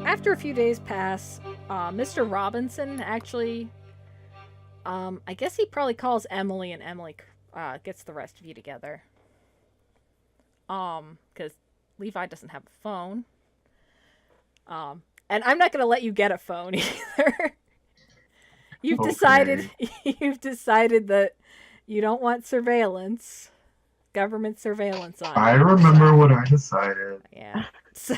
after a few days pass, Mr. Robinson actually, I guess he probably calls Emily, and Emily gets the rest of you together. Because Levi doesn't have a phone. And I'm not gonna let you get a phone either. You've decided that you don't want surveillance, government surveillance on you. I remember what I decided. Yeah. So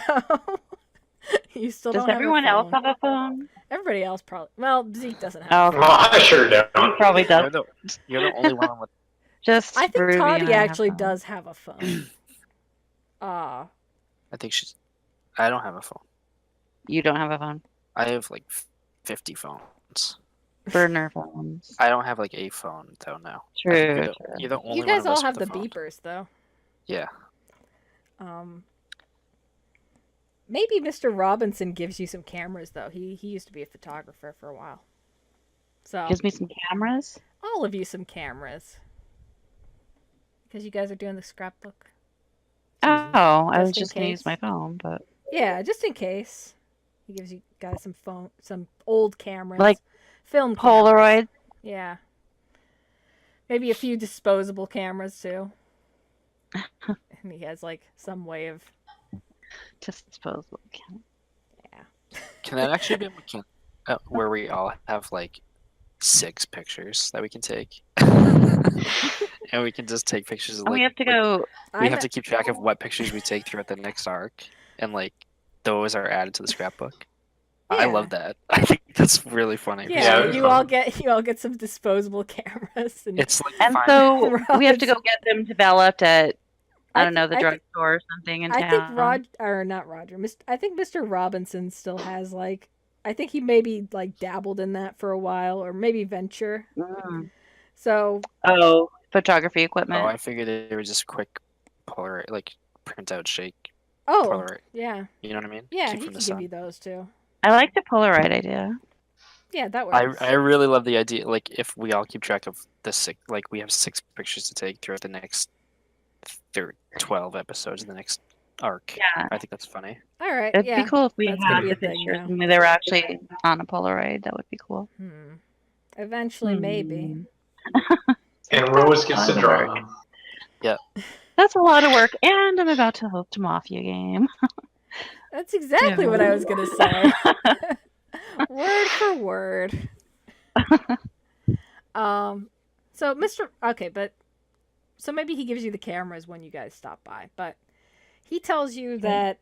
you still Does don't have a phone. everyone else have a phone? Everybody else probably. Well, Zeke doesn't have a phone. Well, I sure don't. He probably does. You're the only one with. Just I think Ruby Toddy and I have actually phones. does have a phone. I think she's. I don't have a phone. You don't have a phone? I have like 50 phones. Burner phones. I don't have like a phone though now. True. You're the only you guys one of all us have with the a phone. beepers though. Yeah. Maybe Mr. Robinson gives you some cameras though. He used to be a photographer for a while. So Gives me some cameras? all of you some cameras. Because you guys are doing the scrapbook. Oh, I was Just in just gonna case. use my phone, but Yeah, just in case. He gives you guys some old cameras. Like film cameras. Polaroid. Yeah. Maybe a few disposable cameras too. And he has like some way of Disposable. Can that actually be where we all have like 6 pictures that we can take? And we can just take pictures of And like. we have to go. We have to keep track of what pictures we take throughout the next arc, and like those are added to the scrapbook. Yeah. I love that. I think that's really funny. Yeah, Yeah, you all get some disposable cameras. And It's like And fine. so we have to go get them developed at I don't know, the I thi- drugstore or something in I town. think I think Mr. Robinson still has like I think he maybe like dabbled in that for a while or maybe venture. Mm. So Oh, photography equipment. Oh, I figured they were just quick Polaroid, like print out, shake oh Polaroid. yeah. You know what I mean? Yeah, Keep he from can the give sun. you those too. I like the Polaroid idea. Yeah, that works. I really love the idea. Like if we all keep track of the 6, like we have 6 pictures to take throughout the next 12 episodes in the next arc. Yeah. I think that's funny. All right. It'd yeah. be cool if we That's gonna had be the a thing pictures now. and they were actually on a Polaroid. That would be cool. Eventually, maybe. And Rose gets to draw them. That's a lot of work, and I'm about to host a Mafia game. That's exactly what I was gonna say. Word for word. So maybe he gives you the cameras when you guys stop by, but he tells you that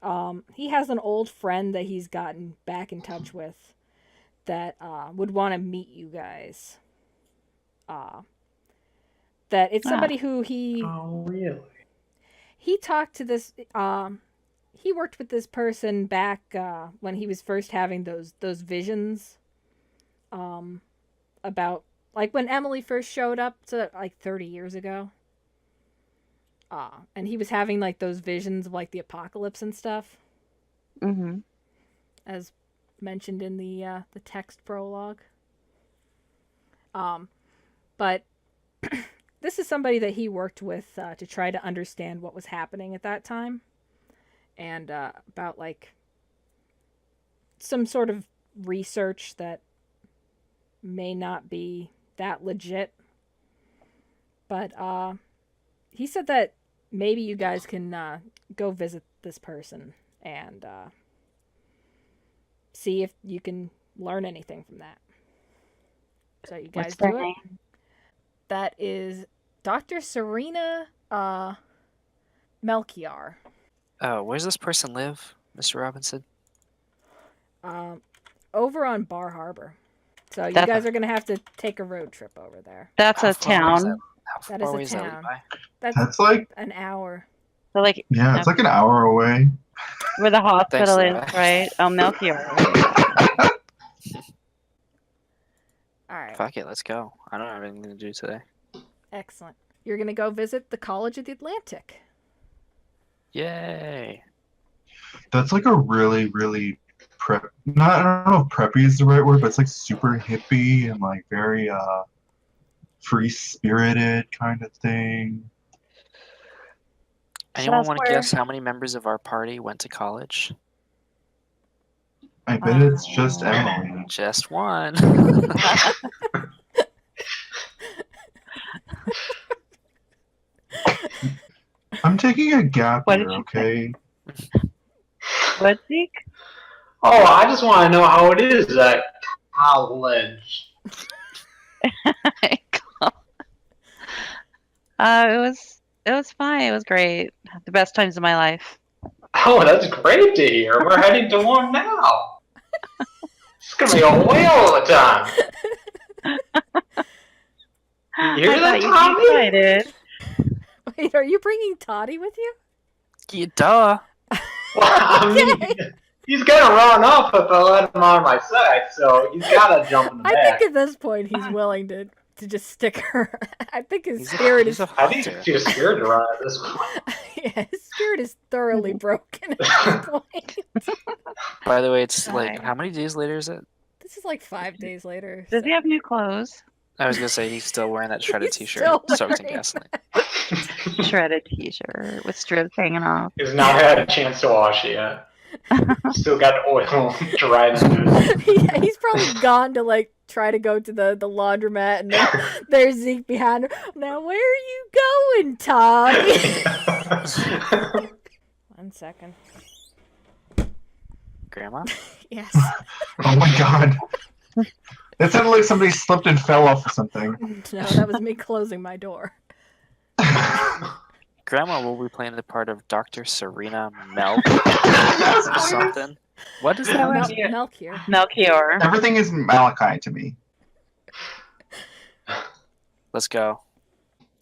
he has an old friend that he's gotten back in touch with that would want to meet you guys. That it's somebody who Oh, really? he talked to this he worked with this person back when he was first having those visions about like when Emily first showed up to like 30 years ago. And he was having like those visions of like the apocalypse and stuff. Mm-hmm. As mentioned in the text prologue. But this is somebody that he worked with to try to understand what was happening at that time. And about like some sort of research that may not be that legit. But he said that maybe you guys can go visit this person and see if you can learn anything from that. So you guys What's their do it. name? That is Dr. Sarina Melchior. Oh, where's this person live, Mr. Robinson? Over on Bar Harbor. So you That's- guys are going to have to take a road trip over there. That's How a far is town. That How far is away a that, town. Levi? That's like, an hour. So like yeah, it's like an hour away. where the hospital is, Levi. right? Oh, Melchior. All right. Fuck it, let's go. I don't have anything to do today. Excellent. You're going to go visit the College of the Atlantic. Yay! That's like a really, really I don't know if preppy is the right word, but it's like super hippie and like very free-spirited kind of thing. Anyone that's want to where- guess how many members of our party went to college? I bet it's just Emily. Just one. I'm taking a gap What year, did you okay? What, Zeke? Oh, I just want to know how it is at college. It was fine. It was great. The best times of my life. Oh, that's great to hear. We're heading to one now. It's gonna be a whale of a time. You hear I that, thought you'd Tommy? be excited. Wait, are you bringing Toddy with you? Yeah, duh. Well, I mean, he's gonna run off if I let him on my side, so he's gotta jump in the I back. think at this point he's willing to just stick her. I think his spirit is. a I think hunter. he's too scared to run at this point. Yeah, his spirit is thoroughly broken at this point. By the way, it's like, Fine. how many days later is it? This is like 5 days later. Does he have new clothes? I was gonna say he's still wearing that shredded He's t-shirt still soaked in wearing gasoline. Shredded t-shirt with strips hanging off. He's not had a chance to wash it yet. Still got oil dried into it. Yeah, he's probably gone to like try to go to the laundromat, and then there's Zeke behind her. Now where are you going, Tommy? 1 second. Grandma? Yes. Oh my god. It sounded like somebody slipped and fell off or something. No, that was me closing my door. Grandma will be playing the part of Dr. Sarina Melchior or something. What is that? Melchior. Melchior. Everything is Malachi to me. Let's go.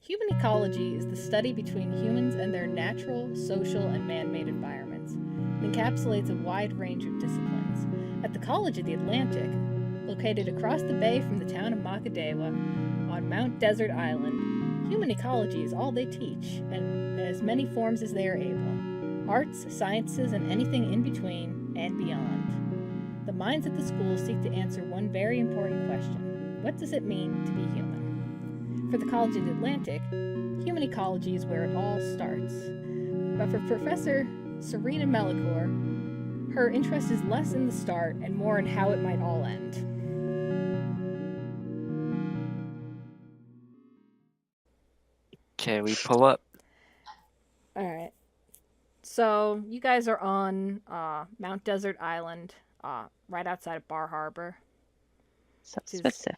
Human ecology is the study between humans and their natural, social, and man-made environments. It encapsulates a wide range of disciplines. At the College of the Atlantic, located across the bay from the town of Macadawa on Mount Desert Island, human ecology is all they teach, and in as many forms as they are able. Arts, sciences, and anything in between and beyond. The minds at the school seek to answer one very important question. What does it mean to be human? For the College of the Atlantic, human ecology is where it all starts. But for Professor Sarina Melchior, her interest is less in the start and more in how it might all end. Okay, we pull up. Alright. So, you guys are on Mount Desert Island, right outside of Bar Harbor. So Which is- specific.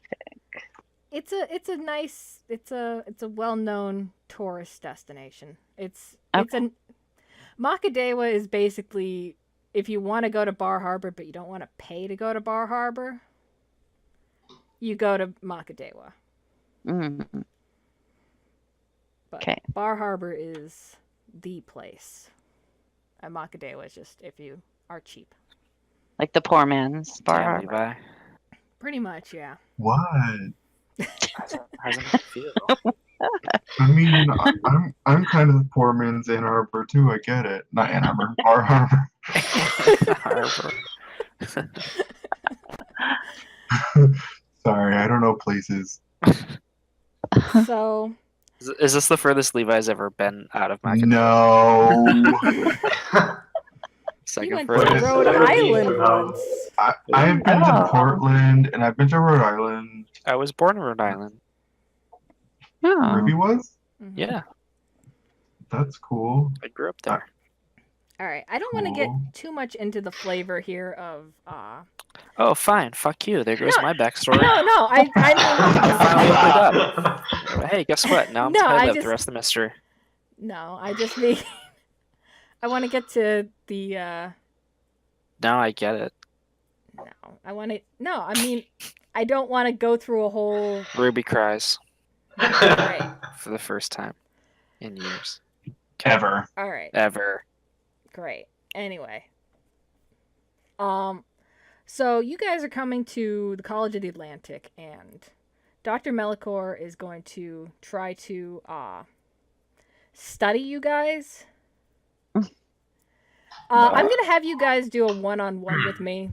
It's a nice, it's a well-known tourist destination. It's a Macadawa is basically if you want to go to Bar Harbor but you don't want to pay to go to Bar Harbor, you go to Macadawa. Mm. But Okay. Bar Harbor is the place. And Macadawa is just if you are cheap. Like the poor man's bar. Damn, Harbor. Levi. Pretty much, yeah. What? How's it make you feel? I mean, I'm kind of the poor man's Ann Arbor too. I get it. Not Ann Arbor, Bar Harbor. Harbor. Sorry, I don't know places. So Is this the furthest Levi's ever been out of Macadawa? No. Second you went furthest. to Rhode Island once. I've been to Oh. Portland and I've been to Rhode Island. I was born in Rhode Island. Oh. Ruby was? Mhm. Yeah, That's cool. I grew up there. All right. I don't want to get Cool. too much into the flavor here of Oh, fine. Fuck you. There goes No, my backstory. No, I I finally opened up. Hey, guess what? Now I'm No, tied I up just- the rest of the mystery. no, I just mean I want to get to the Now I get it. no. I mean I don't want to go through a whole Ruby cries right. for the first time in years. Ever. All right. Ever. Great. Anyway. So you guys are coming to the College of the Atlantic, and Dr. Melchior is going to try to study you guys. I'm gonna have you guys do a one-on-one with me,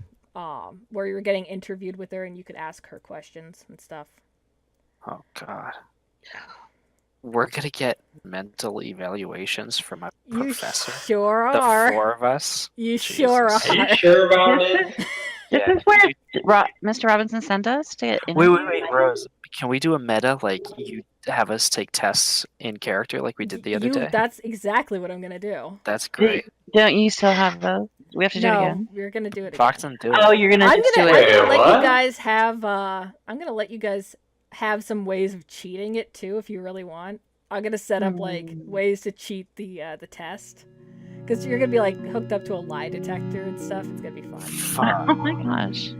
where you're getting interviewed with her, and you could ask her questions and stuff. Oh, God. We're going to get mental evaluations from a You professor. sure The are. four of us. You sure Jesus. Are you are. sure about it? This Yeah. is where Mr. Robinson sent us to get Wait, interviewed. Rose. Can we do a meta like you have us take tests in character like we did the other day? That's exactly what I'm gonna do. That's great. Don't you still have those? We have to do it No, again. we're gonna do it again. Foxen, do Oh, it. you're gonna I'm just do gonna it. Wait, let you what? guys have I'm gonna let you guys have some ways of cheating it too if you really want. I'm gonna set up like ways to cheat the test. Because you're gonna be like hooked up to a lie detector and stuff. It's gonna be fun. Fun. Oh my gosh.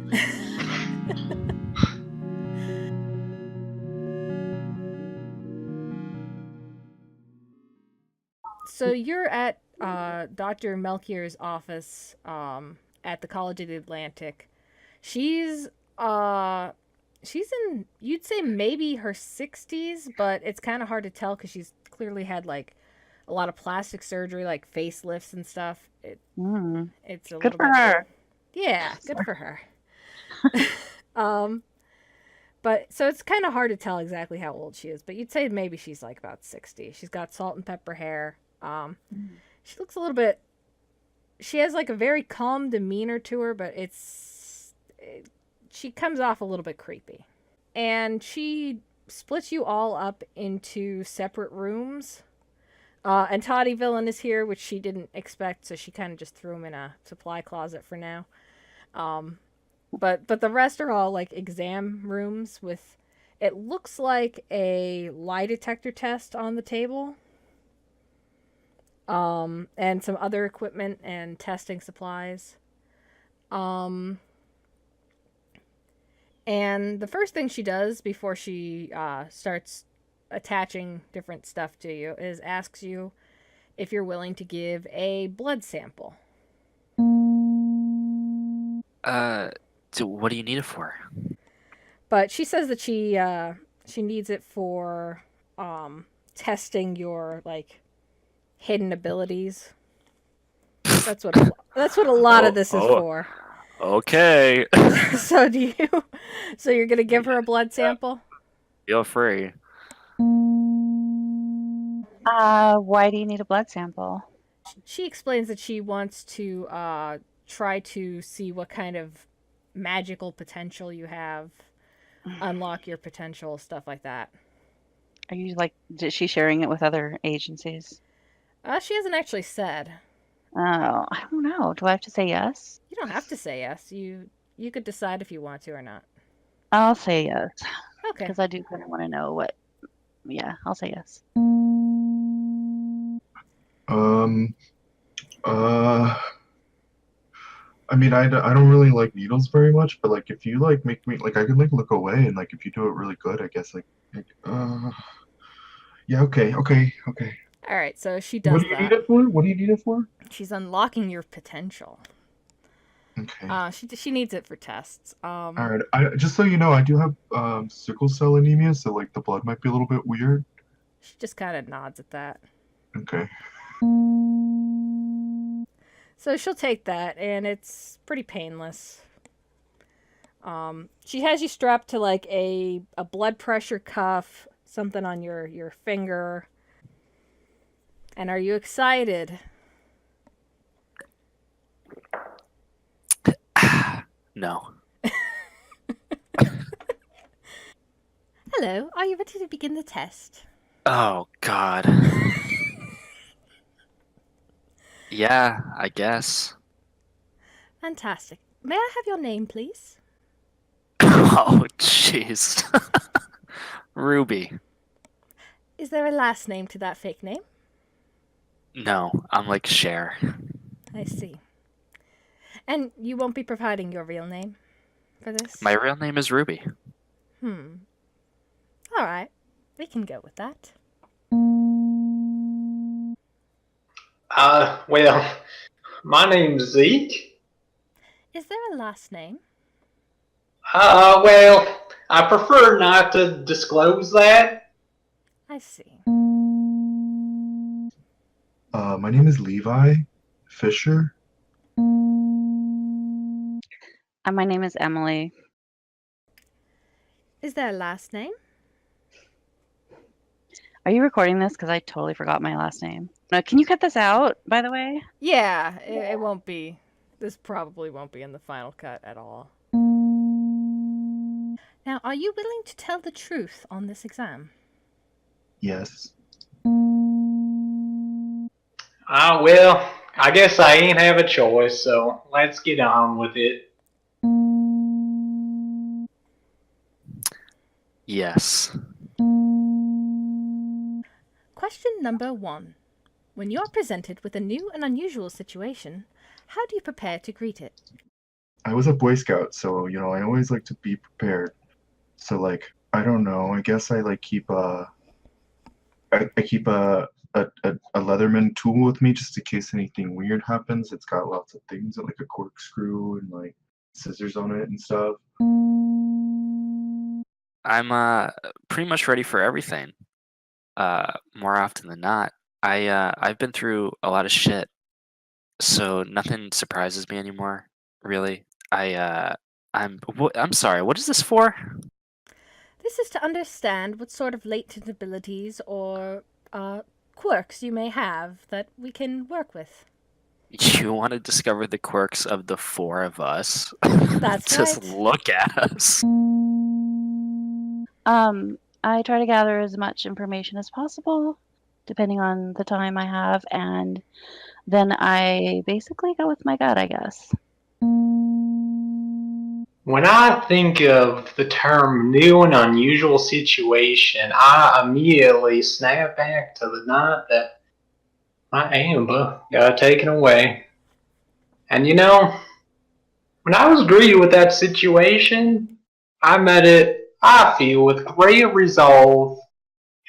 So you're at Dr. Melchior's office at the College of the Atlantic. She's in, you'd say maybe her 60s, but it's kind of hard to tell because she's clearly had like a lot of plastic surgery, like facelifts and stuff. It's a Good little for bit, her. yeah, good for her. But so it's kind of hard to tell exactly how old she is, but you'd say maybe she's like about 60. She's got salt and pepper hair. She looks a little bit, she has like a very calm demeanor to her, but she comes off a little bit creepy. And she splits you all up into separate rooms. And Toddy Villain is here, which she didn't expect, so she kind of just threw him in a supply closet for now. But the rest are all like exam rooms with, it looks like a lie detector test on the table. And some other equipment and testing supplies. And the first thing she does before she starts attaching different stuff to you is asks you if you're willing to give a blood sample. What do you need it for? But she says that she needs it for testing your like hidden abilities. That's what a lot of this is for. Okay. So you're gonna give her a blood sample? Feel free. Why do you need a blood sample? She explains that she wants to try to see what kind of magical potential you have, unlock your potential, stuff like that. Are you like, is she sharing it with other agencies? She hasn't actually said. Oh, I don't know. Do I have to say yes? You don't have to say yes. You could decide if you want to or not. I'll say yes. Okay. Because I do kind of want to know what. Yeah, I'll say yes. I mean, I don't really like needles very much, but like if you like make me like I can like look away and like if you do it really good, I guess yeah, okay. All right, so she does What do you that. need it for? What do you need it for? She's unlocking your potential. Okay. She needs it for tests. All right. Just so you know, I do have sickle cell anemia, so like the blood might be a little bit weird. She just kind of nods at that. Okay. So she'll take that, and it's pretty painless. She has you strapped to like a blood pressure cuff, something on your finger. And are you excited? No. Hello, are you ready to begin the test? Oh God. Yeah, I guess. Fantastic. May I have your name, please? Oh jeez. Ruby. Is there a last name to that fake name? No, I'm like Cher. I see. And you won't be providing your real name for this? My real name is Ruby. All right. We can go with that. Well, my name's Zeke. Is there a last name? Well, I prefer not to disclose that. I see. My name is Levi Fisher. My name is Emily. Is there a last name? Are you recording this? Because I totally forgot my last name. Can you cut this out, by the way? Yeah, it won't be This probably won't be in the final cut at all. Now, are you willing to tell the truth on this exam? Yes. Well, I guess I ain't have a choice, so let's get on with it. Yes. Question number 1. When you're presented with a new and unusual situation, how do you prepare to greet it? I was a Boy Scout, so I always like to be prepared. So like, I don't know. I guess I like keep I keep a Leatherman tool with me just in case anything weird happens. It's got lots of things like a corkscrew and like scissors on it and stuff. I'm pretty much ready for everything. More often than not. I've been through a lot of shit, so nothing surprises me anymore, really. I'm sorry, what is this for? This is to understand what sort of latent abilities or quirks you may have that we can work with. You want to discover the quirks of the 4 of us? That's Just right. look at us. I try to gather as much information as possible, depending on the time I have, and then I basically go with my gut, I guess. When I think of the term new and unusual situation, I immediately snap back to the night that my Amber got taken away. And when I was greeted with that situation, I met it, I feel, with great resolve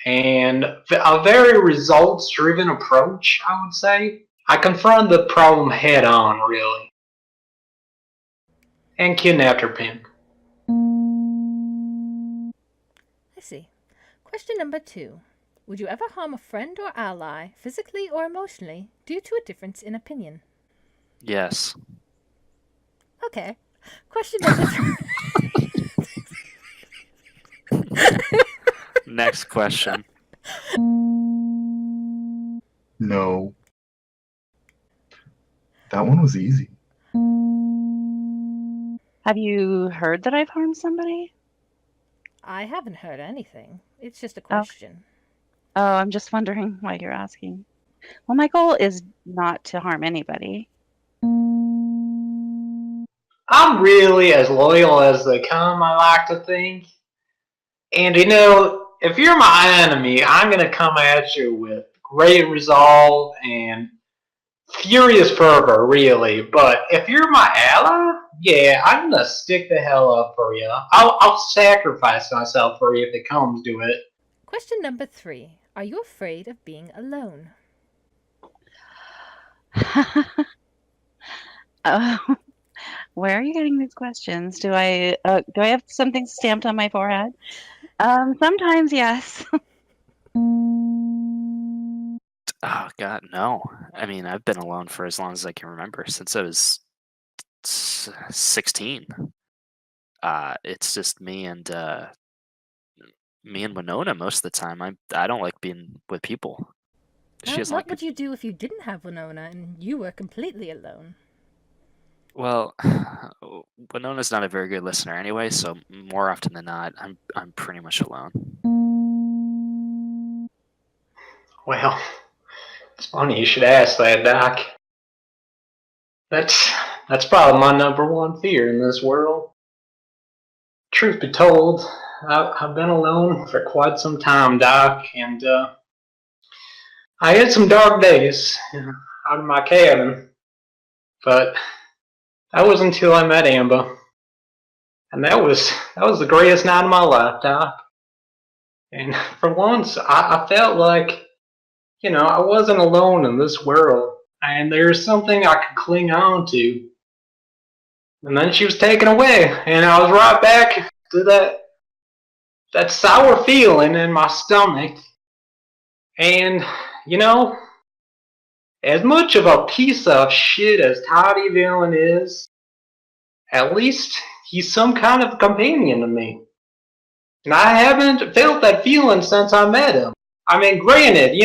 and a very results-driven approach, I would say. I confronted the problem head on, really, and kidnapped her pimp. I see. Question number 2. Would you ever harm a friend or ally, physically or emotionally, due to a difference in opinion? Yes. Okay. Question number 3. Next question. No. That one was easy. Have you heard that I've harmed somebody? I haven't heard anything. It's just a question. Oh, I'm just wondering why you're asking. Well, my goal is not to harm anybody. I'm really as loyal as they come, I like to think. And if you're my enemy, I'm going to come at you with great resolve and furious fervor, really. But if you're my ally, yeah, I'm going to stick the hell up for you. I'll sacrifice myself for you if it comes to it. Question number 3. Are you afraid of being alone? Where are you getting these questions? Do I have something stamped on my forehead? Sometimes, yes. Oh God, no. I mean, I've been alone for as long as I can remember, since I was 16. It's just me and Winona most of the time. I don't like being with people. She doesn't What like. would you do if you didn't have Winona and you were completely alone? Well, Winona's not a very good listener anyway, so more often than not, I'm pretty much alone. Well, it's funny you should ask that, Doc. That's probably my number one fear in this world. Truth be told, I've been alone for quite some time, Doc, and I had some dark days out of my cabin, but that was until I met Amber, and that was the greatest night of my life, Doc. And for once, I felt like, I wasn't alone in this world, and there's something I could cling on to. And then she was taken away, and I was right back to that sour feeling in my stomach. And, as much of a piece of shit as Toddy Villain is, at least he's some kind of companion to me. And I haven't felt that feeling since I met him. I mean, granted,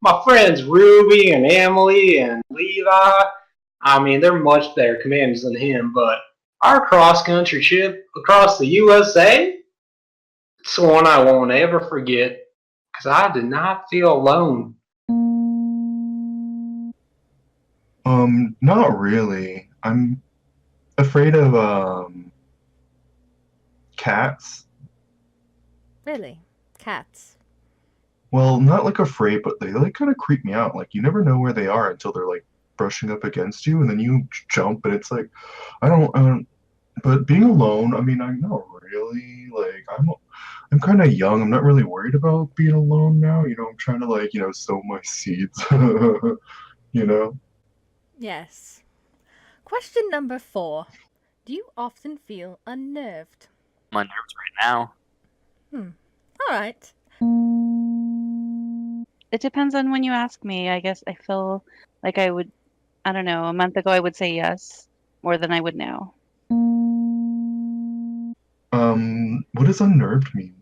my friends Ruby and Emily and Levi, I mean, they're much better commanders than him, but our cross-country trip across the USA, it's one I won't ever forget, because I did not feel alone. Not really. I'm afraid of cats. Really? Cats. Well, not like afraid, but they like kind of creep me out. Like you never know where they are until they're like brushing up against you, and then you jump, and it's like I don't. But being alone, I mean, I'm not really like I'm kind of young. I'm not really worried about being alone now. I'm trying to like sow my seeds. you know. Yes. Question number 4. Do you often feel unnerved? I'm unnerved right now. All right. It depends on when you ask me. I guess I feel like I would, I don't know, a month ago I would say yes more than I would now. What does unnerved mean?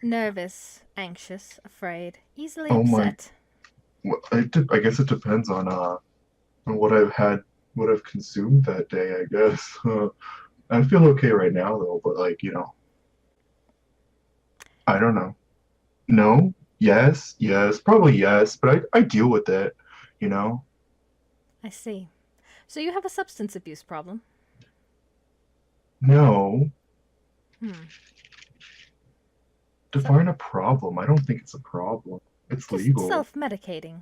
Nervous, anxious, afraid, easily Oh my. upset. Well, I guess it depends on what I've had, what I've consumed that day. I guess. I feel okay right now though, but like I don't know. No, yes, probably yes, but I deal with it. You know. I see. So you have a substance abuse problem? No, Hmm. define a problem. I don't think it's a problem. It's Just legal. self-medicating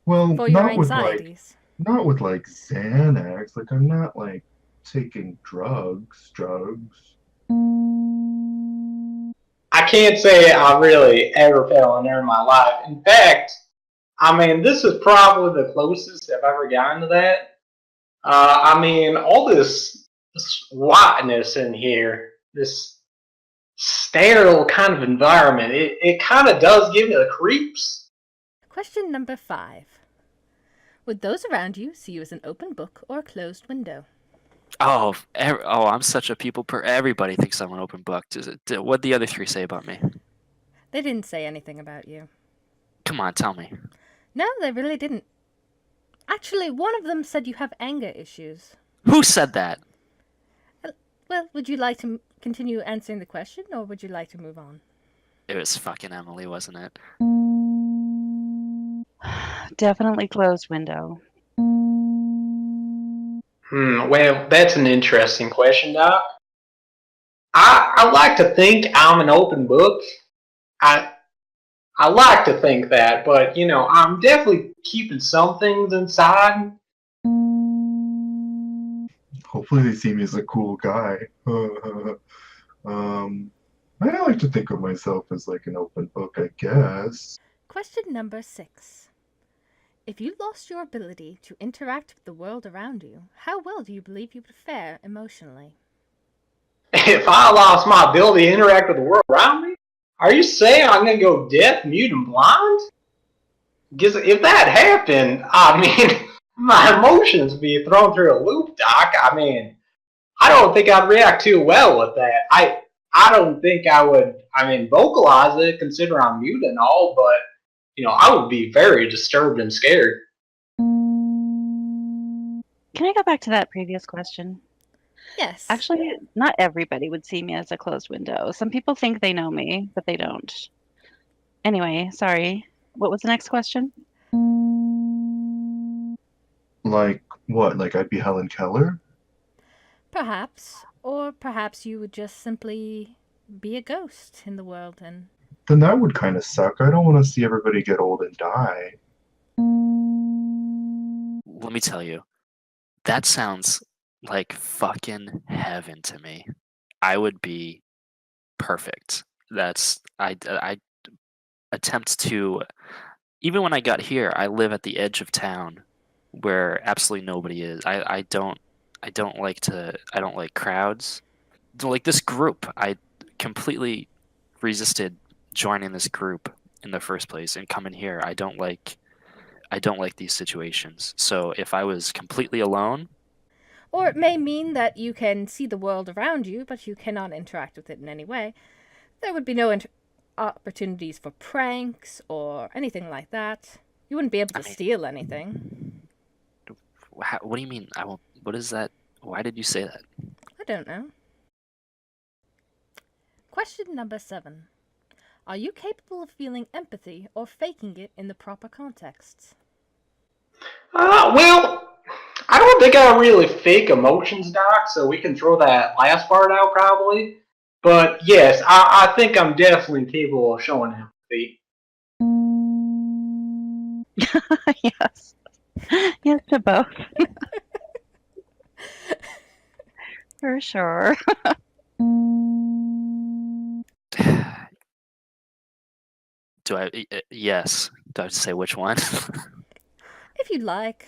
Well, for your anxieties. not with like Xanax. Like I'm not like taking drugs. I can't say I really ever felt unnerved in my life. In fact, I mean, this is probably the closest I've ever gotten to that. I mean, all this whiteness in here, this sterile kind of environment, it kind of does give me the creeps. Question number 5. Would those around you see you as an open book or a closed window? Oh, I'm such a everybody thinks I'm an open book. What'd the other 3 say about me? They didn't say anything about you. Come on, tell me. No, they really didn't. Actually, one of them said you have anger issues. Who said that? Well, would you like to continue answering the question, or would you like to move on? It was fucking Emily, wasn't it? Definitely closed window. Well, that's an interesting question, Doc. I like to think I'm an open book. I I like to think that, but I'm definitely keeping some things inside. Hopefully they see me as a cool guy. I like to think of myself as like an open book, I guess. Question number 6. If you lost your ability to interact with the world around you, how well do you believe you would fare emotionally? If I lost my ability to interact with the world around me, are you saying I'm gonna go deaf, mute, and blind? Because if that happened, I mean, my emotions would be thrown through a loop, Doc. I mean, I don't think I'd react too well with that. I don't think I would. I mean, vocalize it, consider I'm mute and all, but I would be very disturbed and scared. Can I go back to that previous question? Yes. Actually, not everybody would see me as a closed window. Some people think they know me, but they don't. Anyway, sorry. What was the next question? Like what? Like I'd be Helen Keller? Perhaps. Or perhaps you would just simply be a ghost in the world and... Then that would kind of suck. I don't want to see everybody get old and die. Let me tell you, that sounds like fucking heaven to me. I would be perfect. I attempt to, even when I got here, I live at the edge of town where absolutely nobody is. I don't like crowds. Like this group, I completely resisted joining this group in the first place and coming here. I don't like these situations. So if I was completely alone, Or it may mean that you can see the world around you, but you cannot interact with it in any way. There would be no opportunities for pranks or anything like that. You wouldn't be able to steal anything. What do you mean? I won't. What is that? Why did you say that? I don't know. Question number 7. Are you capable of feeling empathy or faking it in the proper contexts? Well, I don't think I really fake emotions, Doc, so we can throw that last part out probably. But yes, I think I'm definitely capable of showing empathy. Yes. Yes to both. For sure. Do I? Yes. Do I have to say which one? If you'd like.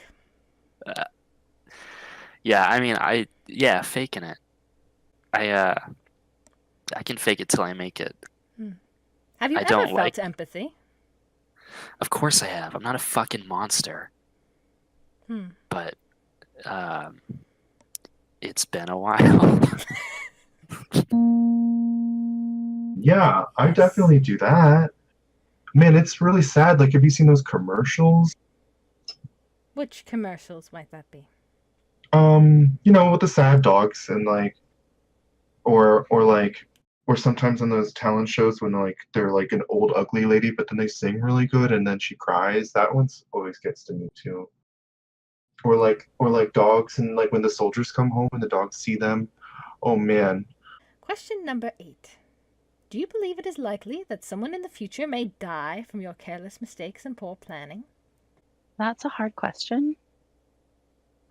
Yeah. I mean, faking it. I can fake it till I make it. Have you I ever don't felt like. empathy? Of course I have. I'm not a fucking monster. But it's been a while. Yeah, I Yes. definitely do that. Man, it's really sad. Like, have you seen those commercials? Which commercials might that be? With the sad dogs and like, or sometimes on those talent shows when like they're like an old ugly lady, but then they sing really good and then she cries. That one's always gets to me too. Or like dogs and like when the soldiers come home and the dogs see them. Oh man. Question number 8. Do you believe it is likely that someone in the future may die from your careless mistakes and poor planning? That's a hard question.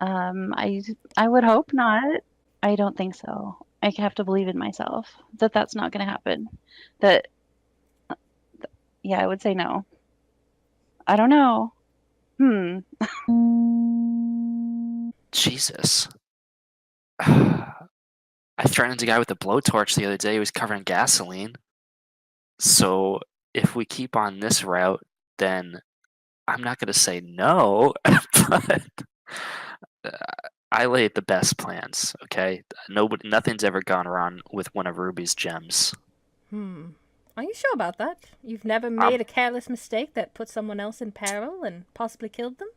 I would hope not. I don't think so. I have to believe in myself that that's not going to happen. That, yeah, I would say no. I don't know. Jesus. I threatened a guy with a blowtorch the other day. He was covered in gasoline. So if we keep on this route, then I'm not going to say no, but I laid the best plans. Okay, nothing's ever gone wrong with one of Ruby's gems. Are you sure about that? You've never made a careless mistake that put someone else in peril and possibly killed them?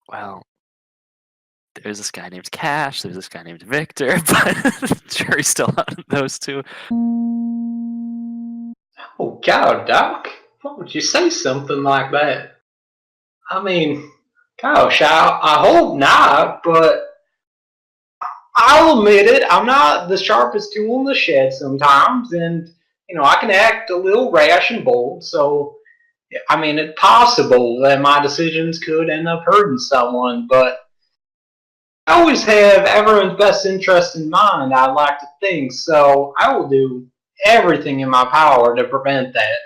Well, there's this guy named Cash. There's this guy named Victor, but jury's still out on those two. Oh God, Doc, why would you say something like that? I mean, gosh, I hope not, but I'll admit it, I'm not the sharpest tool in the shed sometimes, and I can act a little rash and bold. So, I mean, it's possible that my decisions could end up hurting someone, but I always have everyone's best interest in mind, I like to think, so I will do everything in my power to prevent that.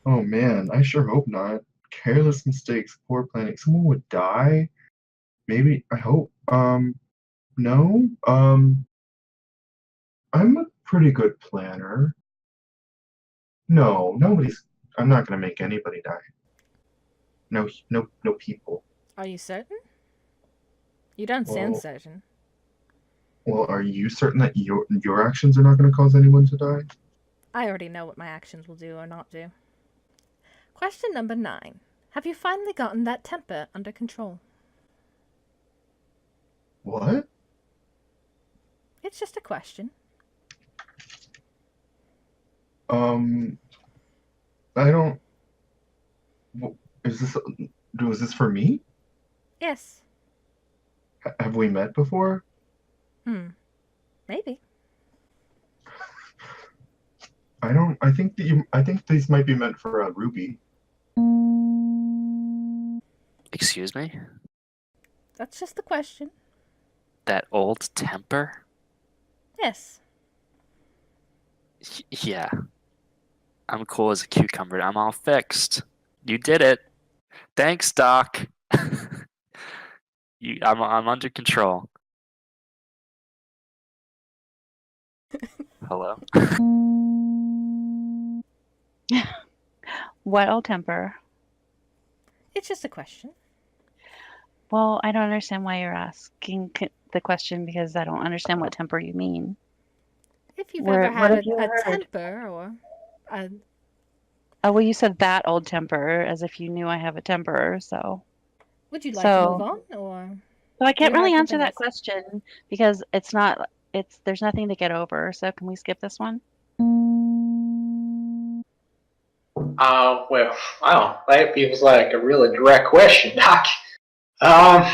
Oh man, I sure hope not. Careless mistakes, poor planning. Someone would die? Maybe, I hope. No. I'm a pretty good planner. No, I'm not gonna make anybody die. No, no people. Are you certain? You don't sound Well, certain. well, are you certain that your actions are not gonna cause anyone to die? I already know what my actions will do or not do. Question number 9. Have you finally gotten that temper under control? What? It's just a question. I don't. Is this? Was this for me? Yes. Have we met before? Maybe. I don't. I think these might be meant for Ruby. Excuse me? That's just the question. That old temper? Yes. Yeah. I'm cool as a cucumber. I'm all fixed. You did it. Thanks, Doc. I'm under control. Hello? What old temper? It's just a question. Well, I don't understand why you're asking the question because I don't understand what temper you mean. If you've What ever had have you a heard? temper or a Oh, well, you said that old temper as if you knew I have a temper, so. Would you like to move So, on, or so I do can't you have really answer something that else? question because there's nothing to get over. So can we skip this one? Well, wow, that feels like a really direct question, Doc. Um,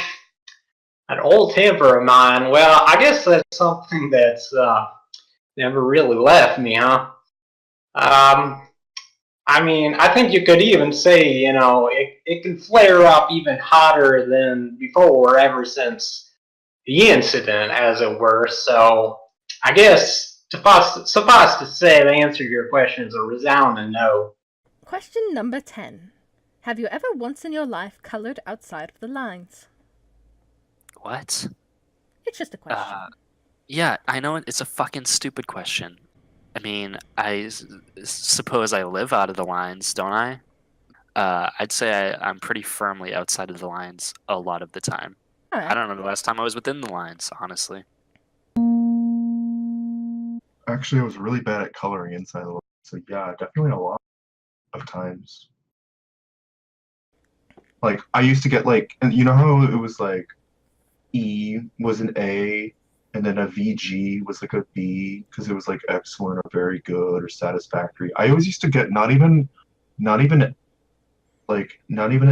an old temper of mine. Well, I guess that's something that's never really left me, huh? Um, I mean, I think you could even say, it can flare up even hotter than before, ever since the incident, as it were. So, I guess suffice to say, the answer to your question is a resounding no. Question number 10. Have you ever once in your life colored outside of the lines? What? It's just a question. Yeah, I know it's a fucking stupid question. I mean, suppose I live out of the lines, don't I? I'd say I'm pretty firmly outside of the lines a lot of the time. All I right. don't know the last time I was within the lines, honestly. Actually, I was really bad at coloring inside the line. So yeah, definitely a lot of times. Like I used to get like, and you know how it was like E was an A, and then a VG was like a B because it was like excellent or very good or satisfactory. I always used to get not even not even a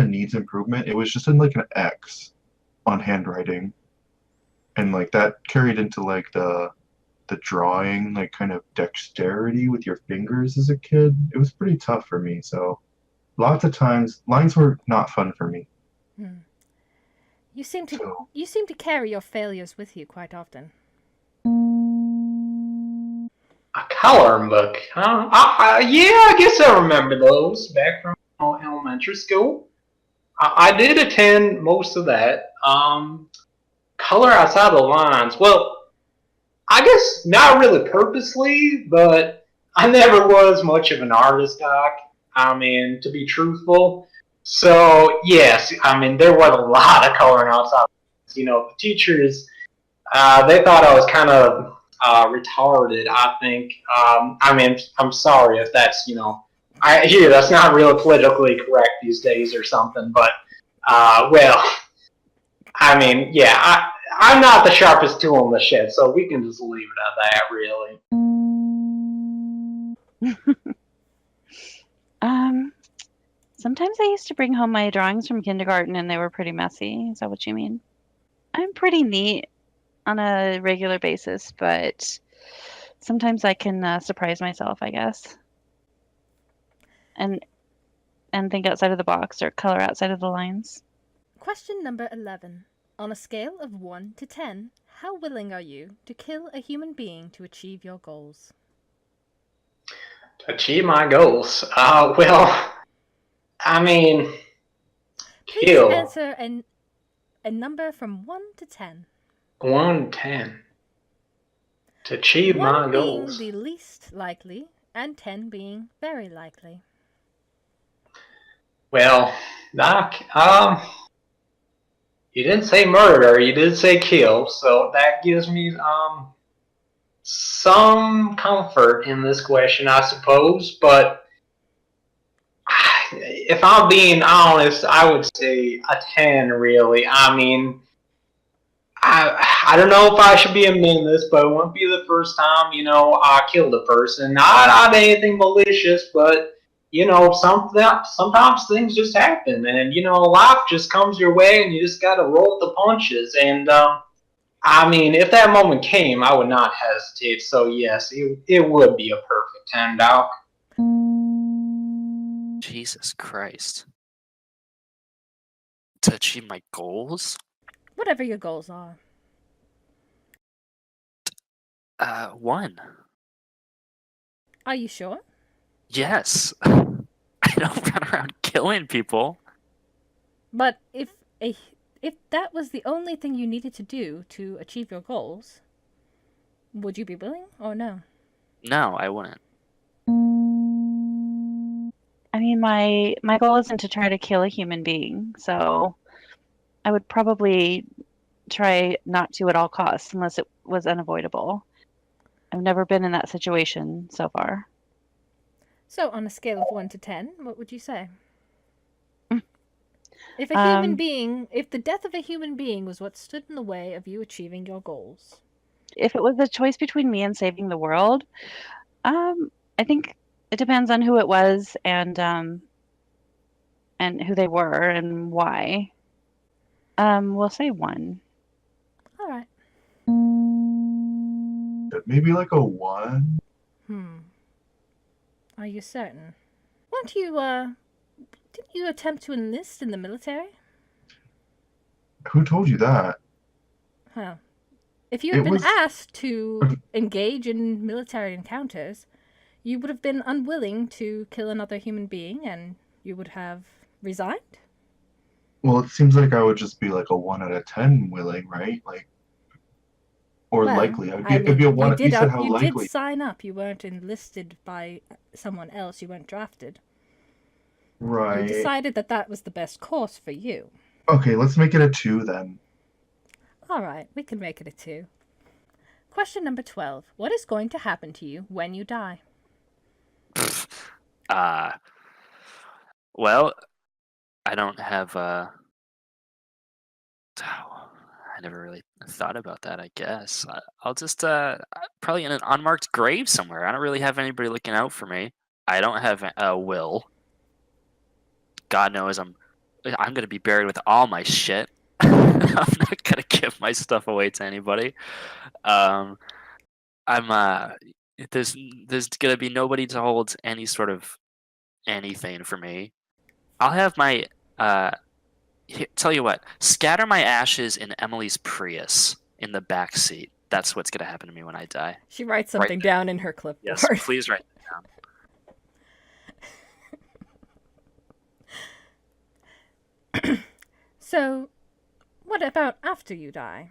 needs improvement. It was just in like an X on handwriting, and like that carried into like the drawing, like kind of dexterity with your fingers as a kid. It was pretty tough for me. So lots of times lines were not fun for me. Hmm. You seem to So you seem to carry your failures with you quite often. A coloring book. Yeah, I guess I remember those back from elementary school. I did attend most of that. Color outside the lines. Well, I guess not really purposely, but I never was much of an artist, Doc. I mean, to be truthful. So, yes, I mean, there was a lot of coloring outside. The teachers, they thought I was kind of retarded, I think. I mean, I'm sorry if that's, I hear that's not really politically correct these days or something, but, well, I mean, yeah, I'm not the sharpest tool in the shed, so we can just leave it at that, really. Um, Sometimes I used to bring home my drawings from kindergarten and they were pretty messy. Is that what you mean? I'm pretty neat on a regular basis, but sometimes I can surprise myself, I guess, and think outside of the box or color outside of the lines. Question number 11. On a scale of 1 to 10, how willing are you to kill a human being to achieve your goals? To achieve my goals. Well, I mean, Please kill. answer a number from 1 to 10. 1 to 10. To achieve 1 my being goals. the least likely, and 10 being very likely. Well, Doc, you didn't say murder, you did say kill, so that gives me, some comfort in this question, I suppose, but if I'm being honest, I would say a 10, really. I mean, I don't know if I should be admitting this, but it wouldn't be the first time, I killed a person. Not anything malicious, but, sometimes things just happen, and, life just comes your way, and you just gotta roll with the punches, and, I mean, if that moment came, I would not hesitate, so yes, it would be a perfect 10, Doc. Jesus Christ. To achieve my goals? Whatever your goals are. 1. Are you sure? Yes. I don't run around killing people. But if that was the only thing you needed to do to achieve your goals, would you be willing or no? No, I wouldn't. I mean, my goal isn't to try to kill a human being, so I would probably try not to at all costs unless it was unavoidable. I've never been in that situation so far. So, on a scale of 1 to 10, what would you say? Mm. If a human being, if the death of a human being was what stood in the way of you achieving your goals. If it was a choice between me and saving the world, I think it depends on who it was and who they were and why. We'll say 1. All right. Maybe like a 1. Are you certain? Weren't you, didn't you attempt to enlist in the military? Who told you that? Huh. If you had It been was. asked to engage in military encounters, you would have been unwilling to kill another human being and you would have resigned? Well, it seems like I would just be like a 1 out of 10 willing, right? Like, or Well, likely. I It'd be a mean, one. You said how you did likely. sign up. You weren't enlisted by someone else. You weren't drafted. You Right. decided that that was the best course for you. Okay, let's make it a 2 then. All right, we can make it a 2. Question number 12. What is going to happen to you when you die? Well, I don't have I never really thought about that, I guess. I'll just probably in an unmarked grave somewhere. I don't really have anybody looking out for me. I don't have a will. God knows I'm gonna be buried with all my shit. I'm not gonna give my stuff away to anybody. I'm there's gonna be nobody to hold any sort of anything for me. I'll have my tell you what, scatter my ashes in Emily's Prius in the back seat. That's what's gonna happen to me when I die. She writes something down in her clipboard. Yes, please write it down. So, what about after you die?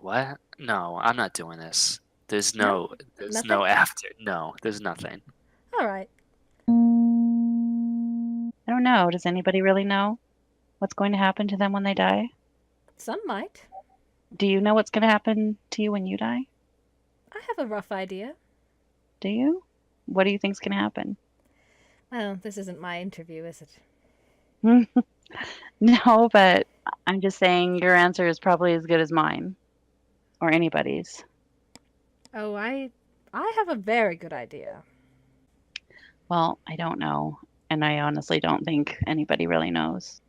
What? No, I'm not doing this. There's no Nothing? after. No, there's nothing. All right. I don't know. Does anybody really know what's going to happen to them when they die? Some might. Do you know what's going to happen to you when you die? I have a rough idea. Do you? What do you think's going to happen? Well, this isn't my interview, is it? No, but I'm just saying your answer is probably as good as mine or anybody's. Oh, I have a very good idea. Well, I don't know, and I honestly don't think anybody really knows.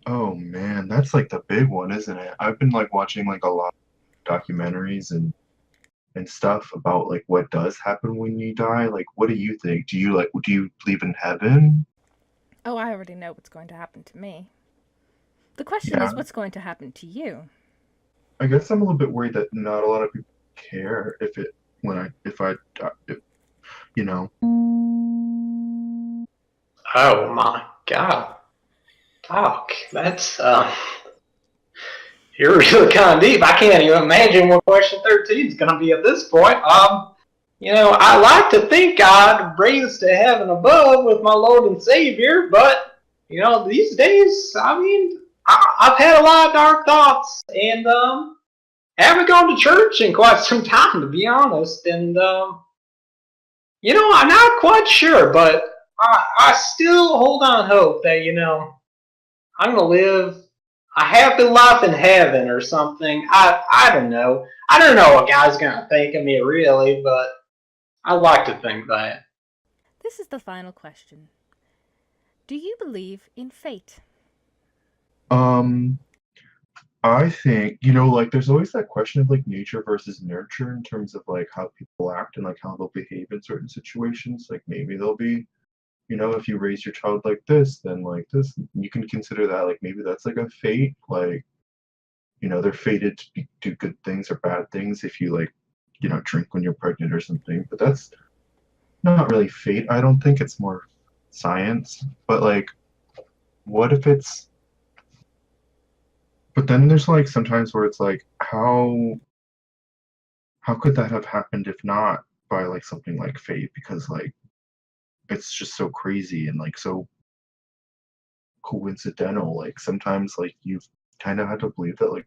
Oh man, that's like the big one, isn't it? I've been like watching like a lot of documentaries and stuff about like what does happen when you die. Like, what do you think? Do you believe in heaven? Oh, I already know what's going to happen to me. The question Yeah. is, what's going to happen to you? I guess I'm a little bit worried that not a lot of people care if you know. Oh my god. Doc, that's you're really kind of deep. I can't even imagine what question 13 is going to be at this point. I like to think God brings to heaven above with my Lord and Savior, but these days, I mean, I've had a lot of dark thoughts, and haven't gone to church in quite some time, to be honest. And I'm not quite sure, but I still hold on hope that I'm gonna live a happy life in heaven or something. I don't know. I don't know what God's gonna think of me really, but I like to think that. This is the final question. Do you believe in fate? I think, like there's always that question of like nature versus nurture in terms of like how people act and like how they'll behave in certain situations. Like maybe they'll be, if you raise your child like this, then like this, you can consider that like maybe that's like a fate. Like, they're fated to do good things or bad things if you like, drink when you're pregnant or something. But that's not really fate. I don't think it's more science. But like, what if it's but then there's like sometimes where it's like how could that have happened if not by like something like fate, because like it's just so crazy and like so coincidental. Like sometimes like you've kind of had to believe that like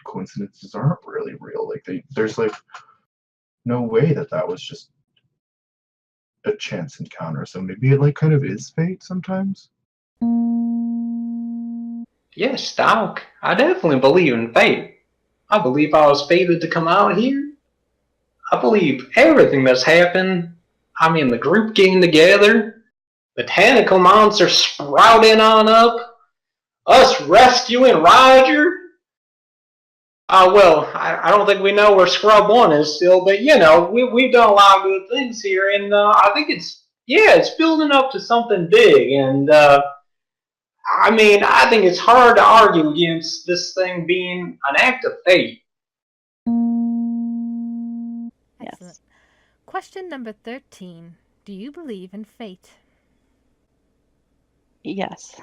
coincidences aren't really real. Like there's like no way that was just a chance encounter. So maybe it like kind of is fate sometimes. Yes, Doc. I definitely believe in fate. I believe I was fated to come out here. I believe everything that's happened. I mean, the group getting together, the tentacle monster sprouting on up, us rescuing Roger. Well, I don't think we know where Scrub 1 is still, but we've done a lot of good things here, and I think it's building up to something big, and I mean, I think it's hard to argue against this thing being an act of fate. Excellent. Yes. Question number 13. Do you believe in fate? Yes.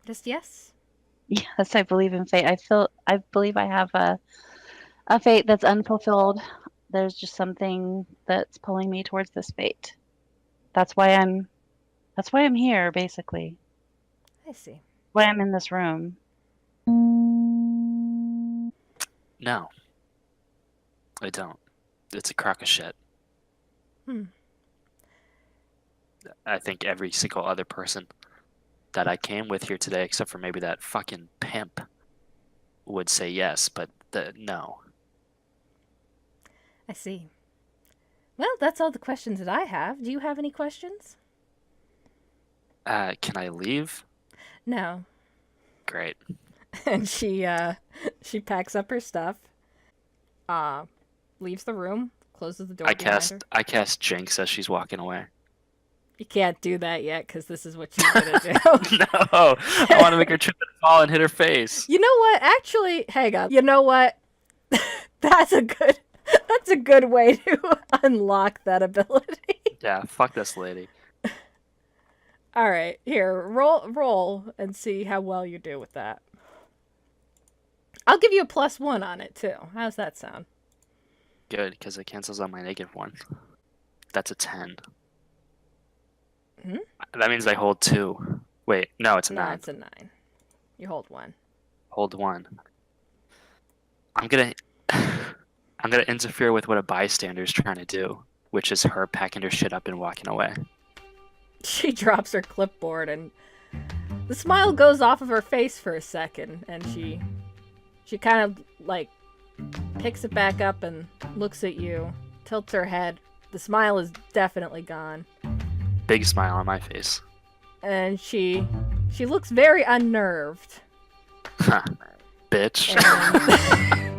Just yes? Yes, I believe in fate. I believe I have a fate that's unfulfilled. There's just something that's pulling me towards this fate. That's why I'm here, basically. I see. Why I'm in this room. No, I don't. It's a crock of shit. I think every single other person that I came with here today, except for maybe that fucking pimp, would say yes, but no. I see. Well, that's all the questions that I have. Do you have any questions? Can I leave? No. Great. And she packs up her stuff, leaves the room, closes the door behind her. I cast Jinx as she's walking away. You can't do that yet because this is what she's gonna do. No, I want to make her trip and fall and hit her face. You know what? Actually, hang on. You know what? That's a good way to unlock that ability. Yeah, fuck this lady. All right, here, roll and see how well you do with that. I'll give you a +1 on it too. How's that sound? Good, because it cancels out my -1. That's a 10. Hmm? That means I hold 2. Wait, no, it's a 9. No, it's a 9. You hold 1. Hold 1. I'm gonna interfere with what a bystander's trying to do, which is her packing her shit up and walking away. She drops her clipboard and the smile goes off of her face for a second, and she kind of like picks it back up and looks at you, tilts her head. The smile is definitely gone. Big smile on my face. And she looks very unnerved. Bitch. And